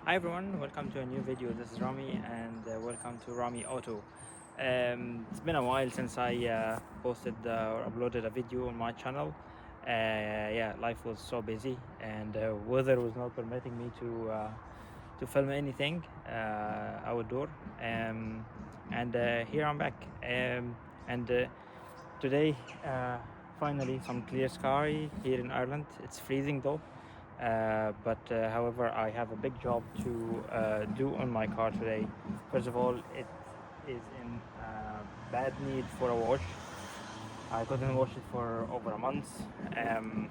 Hi everyone, welcome to a new video. This is Rami and welcome to Rami Auto. It's been a while since I posted or uploaded a video on my channel. Life was so busy and weather was not permitting me to film anything outdoor. And here I'm back. And Today, finally, some clear sky here in Ireland. It's freezing though. But however, I have a big job to do on my car today. First of all, it is in bad need for a wash. I couldn't wash it for over a month, and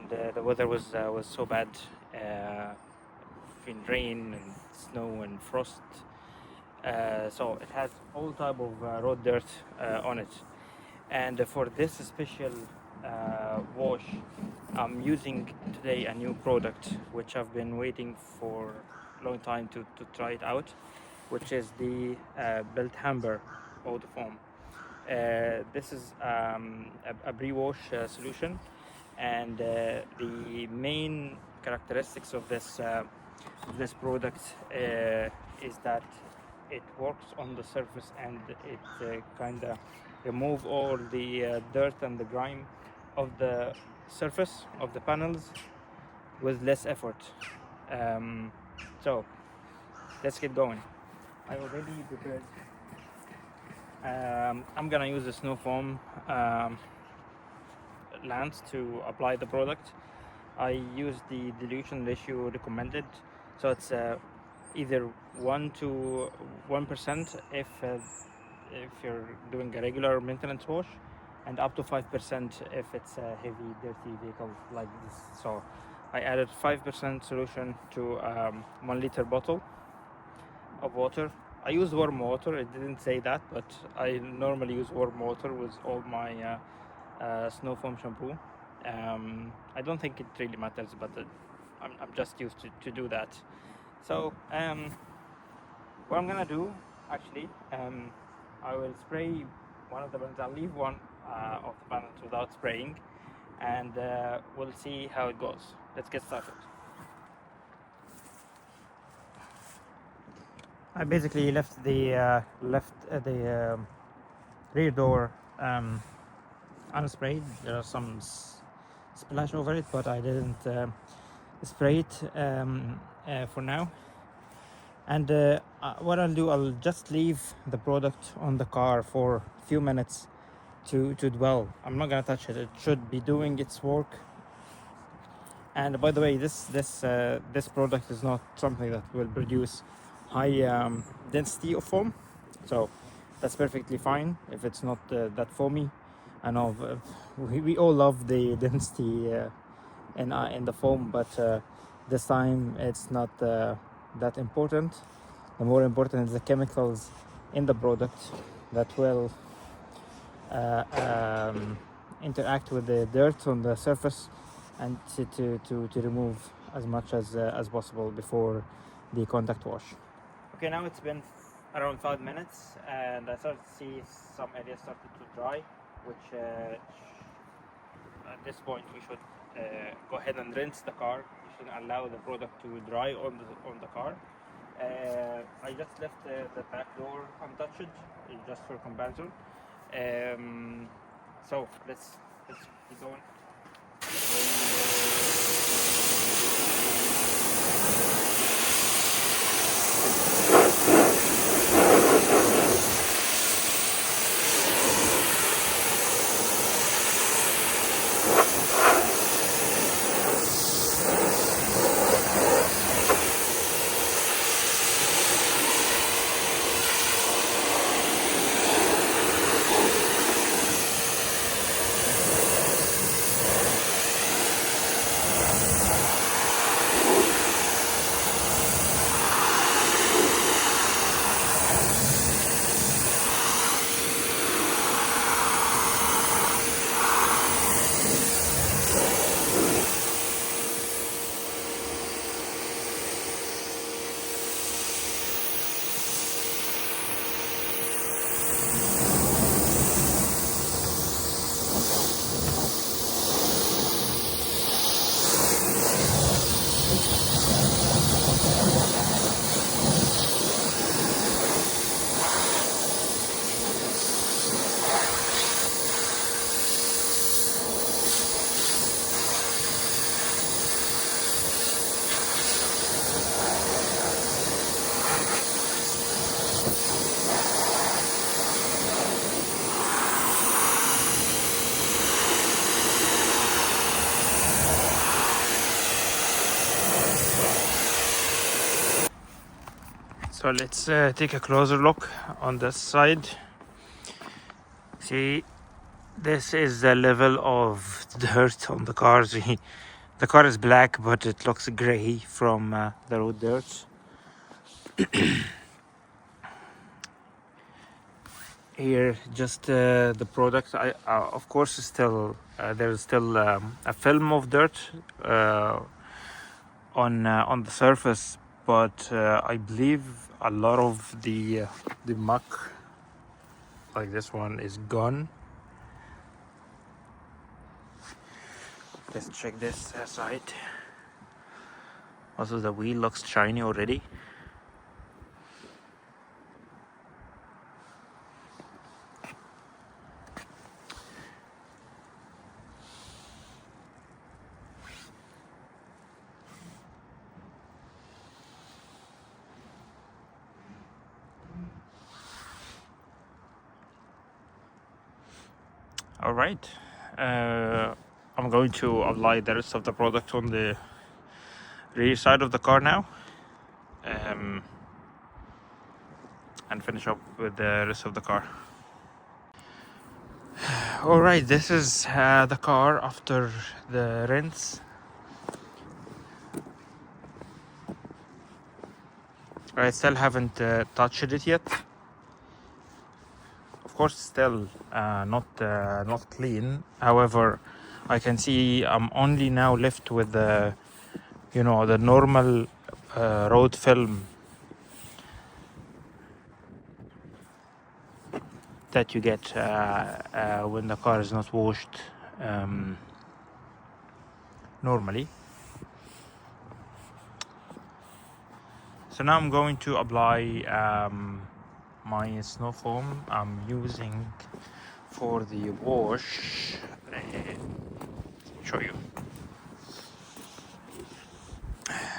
the weather was so bad, in rain and snow and frost. So it has all type of road dirt on it. And for this special wash, I'm using today a new product which I've been waiting for a long time to try it out, which is the Bilt Hamber Auto Foam. This is a pre-wash solution, and the main characteristics of this product is that it works on the surface and it kind of remove all the dirt and the grime of the surface of the panels with less effort. So let's get going. I already prepared. I'm gonna use the snow foam lance to apply the product. I use the dilution ratio recommended, so it's either 1% if you're doing a regular maintenance wash, and up to 5% if it's a heavy dirty vehicle like this. So I added 5% solution to 1 liter bottle of water. I use warm water. It didn't say that, but I normally use warm water with all my snow foam shampoo. I don't think it really matters, but I'm just used to do that. So what I'm gonna do actually, I will spray one of the panels. I'll leave one of the panels without spraying, and we'll see how it goes. Let's get started. I basically left the rear door unsprayed. There are some splash over it, but I didn't spray it for now. And what I'll do, I'll just leave the product on the car for a few minutes to dwell. I'm not gonna touch it. It should be doing its work. And by the way, this product is not something that will produce high density of foam, so that's perfectly fine if it's not that foamy. I know we all love the density in the foam, but this time it's not that important. The more important is the chemicals in the product that will interact with the dirt on the surface, and to remove as much as possible before the contact wash. Okay, now it's been around 5 minutes, and I started to see some areas started to dry, which at this point we should go ahead and rinse the car. We should allow the product to dry on the car. I just left the back door untouched, just for comparison. So let's keep going. So let's take a closer look on this side. See, this is the level of dirt on the car. See, the car is black, but it looks gray from the road dirt. Here, just the product. Of course, still there's still a film of dirt on the surface, but I believe a lot of the muck, like this one, is gone. Let's check this side. Also, the wheel looks shiny already. All right, I'm going to apply the rest of the product on the rear side of the car now, and finish up with the rest of the car. All right, this is the car after the rinse. I still haven't touched it yet. Of course, still not clean. However, I can see I'm only now left with the the normal road film that you get when the car is not washed normally. So now I'm going to apply my snow foam I'm using for the wash. Show you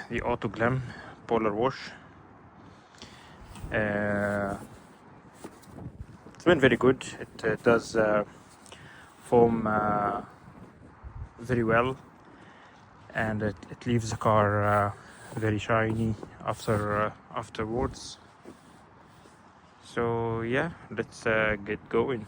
the Auto Glam Polar Wash. It's been very good. It does foam very well, and it leaves the car very shiny afterwards. So yeah, let's get going.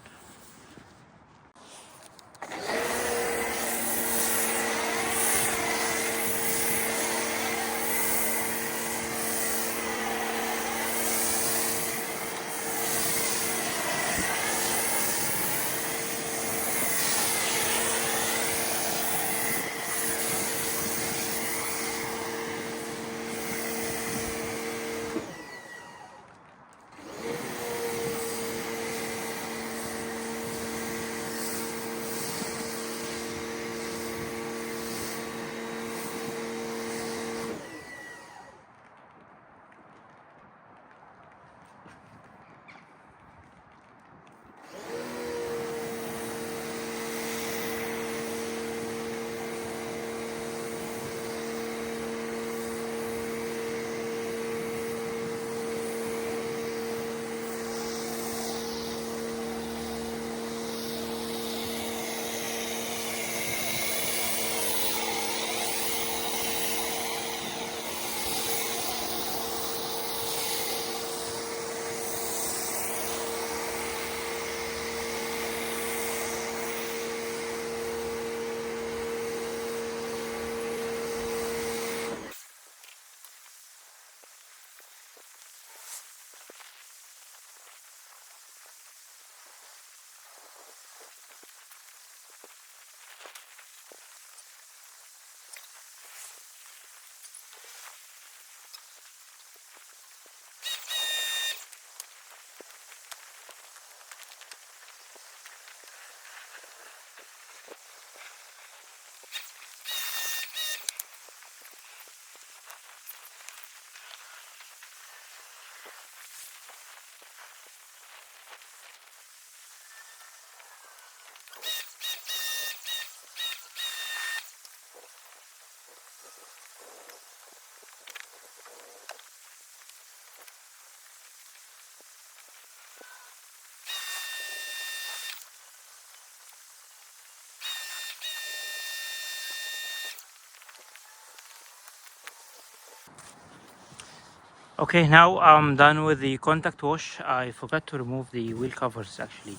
Okay, now I'm done with the contact wash. I forgot to remove the wheel covers actually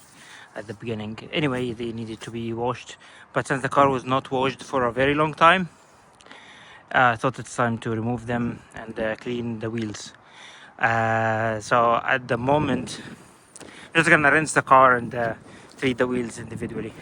at the beginning. Anyway, they needed to be washed, but since the car was not washed for a very long time, I thought it's time to remove them and clean the wheels. So at the moment, I'm just gonna rinse the car and treat the wheels individually.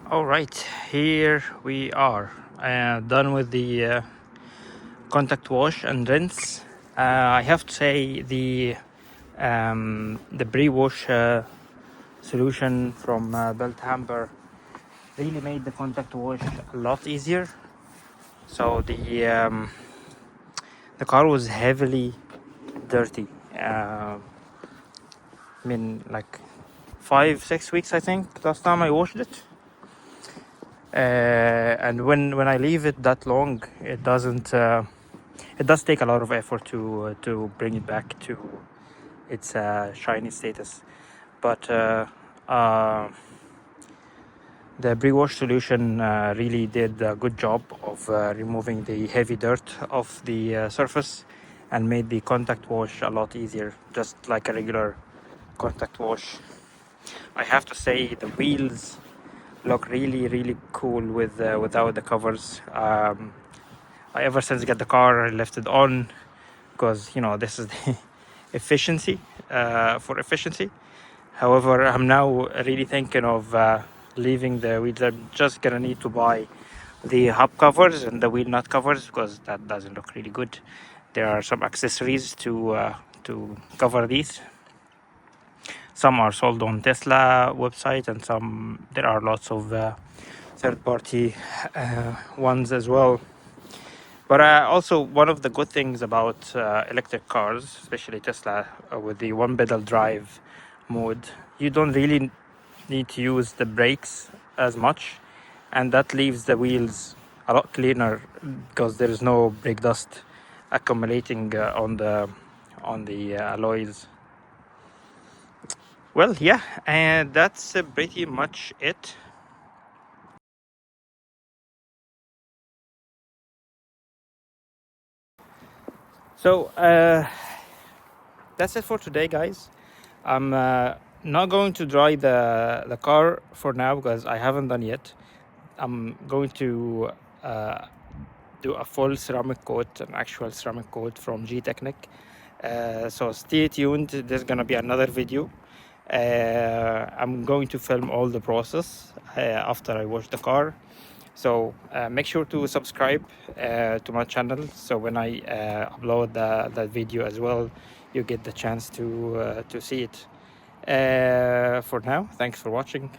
All right, here we are, done with the contact wash and rinse. I have to say the pre-wash solution from Bilt Hamber really made the contact wash a lot easier. So the car was heavily dirty. I mean, like 5-6 weeks, I think, last time I washed it. And when I leave it that long, it doesn't. It does take a lot of effort to bring it back to its shiny status, but the pre-wash solution really did a good job of removing the heavy dirt off the surface and made the contact wash a lot easier, just like a regular contact wash. I have to say the wheels look really cool with without the covers. I ever since got the car, I left it on because this is the efficiency for efficiency. However, I'm now really thinking of leaving the wheels. I'm just gonna need to buy the hub covers and the wheel nut covers because that doesn't look really good. There are some accessories to cover these. Some are sold on Tesla website, and some there are lots of third-party ones as well. But also, one of the good things about electric cars, especially Tesla, with the one pedal drive mode, you don't really need to use the brakes as much, and that leaves the wheels a lot cleaner because there is no brake dust accumulating on the alloys. Well, yeah, and that's pretty much it. So that's it for today, guys. I'm not going to dry the car for now because I haven't done yet. I'm going to do a full ceramic coat, an actual ceramic coat from G-Technic. So stay tuned. There's gonna be another video. I'm going to film all the process after I wash the car. So make sure to subscribe to my channel, so when I upload that video as well, you get the chance to see it. For now, thanks for watching.